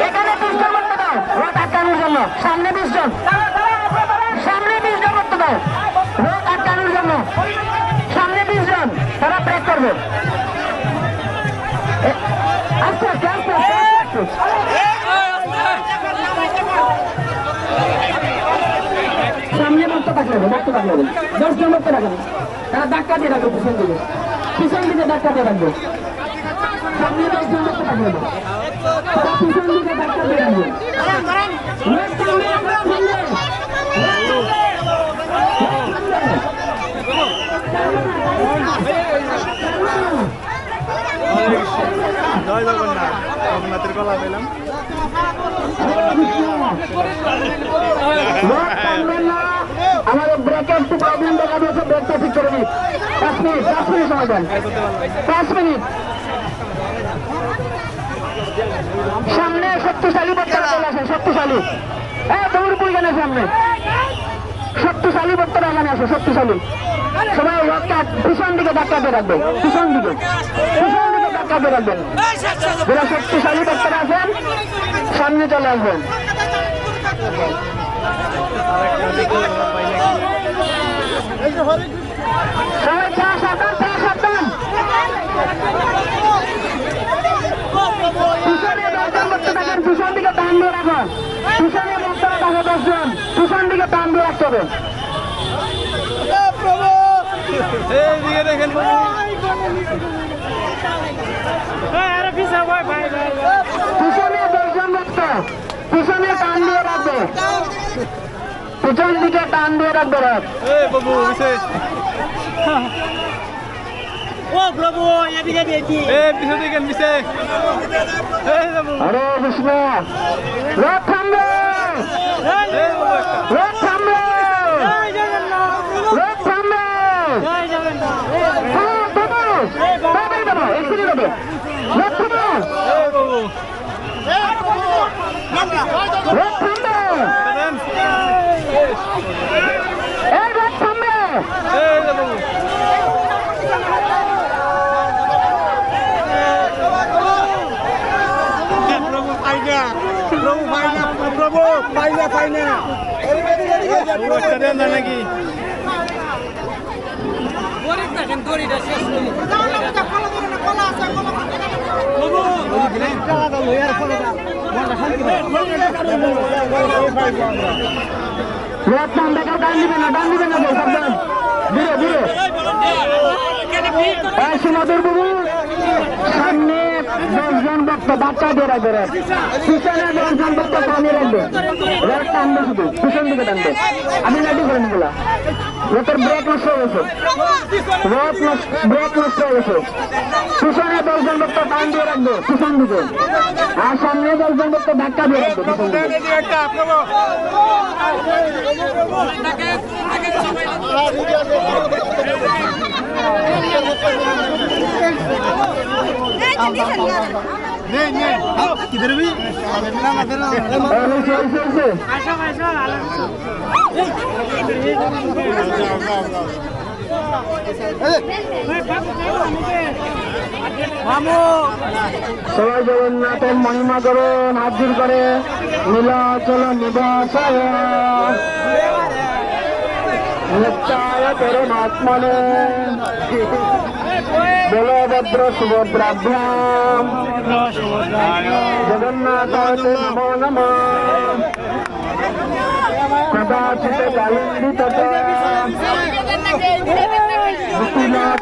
এখানে 20 জন করতে দাও রোড আটকানোর জন্য। সামনে 20 জন, সামনে 20 জন করতে দাও রোড আটকানোর জন্য। সামনে 20 জন, তারা ব্রেক করবে। আস্তে আস্তে আস্তে আস্তে। সামনে বক্ত থাকলে 10 জন বক্ত রাখবে, তারা ধাক্কা দিয়ে রাখবে পিছন দিকে, পিছন দিকে ধাক্কা দিয়ে রাখবে। সামনে 10 জন বক্ত থাকবে, তারা পিছন দিকে ধাক্কা দিয়ে রাখবে। জয় জগন্নাথ, জগন্নাথের গলা পেলাম। আমাদের ব্রেকের একটু প্রবলেম দেখা দিয়েছে, ব্রেকটা ঠিক করে নিন। 5 মিনিট সময় দেন, 5 মিনিট। সামনে শক্তিশালী বক্তারা চলে আসেন, শক্তিশালী। দৌড়পুর গানে সামনে শক্তিশালী বক্তারা এখানে আসে, শক্তিশালী। সবাই রথটা পিছন দিকে ধাক্কা দিয়ে রাখবে, পিছন দিকে ধাক্কা দিয়ে রাখবেন। যারা শক্তিশালী বক্তারা আছেন সামনে চলে আসবেন। সবাই সাবধান, সাবধান। পিছনে 10 জন বক্তা থাকেন, পিছন দিকে টান দিয়ে রাখুন। পিছনে বক্তারা থাকে 10 জন, পিছন দিকে টান দিয়ে রাখতে হবে। এইদিকে দেখেন, পিছনে 10 জন বক্তা, পিছনে টান দিয়ে রাখবে, পিছন দিকে টান দিয়ে রাখবে। বাবু বিশেষ পিছন দিকে বিশেষ। হরে কৃষ্ণ। রথ থামবে, রথ থামবে, রথ থামবে। রথ থামবে, রথ থামবে, এই রথ থামবে। নাকি ডান দিবে না, সাবধান, ধীরে ধীরে। সুমধুর বাবু সামনে 10 জন বক্তা ধাক্কা দিয়ে রাখবে, পিছনে 10 জন বক্তা থামিয়ে রাখবে। রথ টানবে, শুধু পিছন দিকে টানবে। আমি লাঠি করেন এগুলা, রথের ব্রেক নষ্ট হয়ে গেছে, ব্রেক নষ্ট হয়ে গেছে। পিছনে 10 জন বক্তা টান দিয়ে রাখবে পিছন দিকে, আর সামনে 10 জন বক্তা ধাক্কা দিয়ে রাখবে পিছন দিকে। किधर भी সবাই জগন্নাথের মহিমা করুন, হাত জোর করে নীলাচল নিবাসায় নিত্যায় পরমাত্মনে বলভদ্র সুভদ্রাভ্যাম জগন্নাথায় নমো নমঃ। কদাচিৎ কালিন্দিত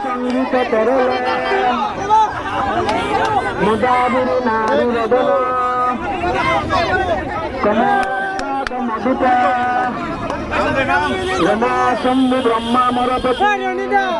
সংগীত তরল মুদাবিনী নারী রদন কমলাদ মধুপ রমা শম্ভু ব্রহ্মা মরপতি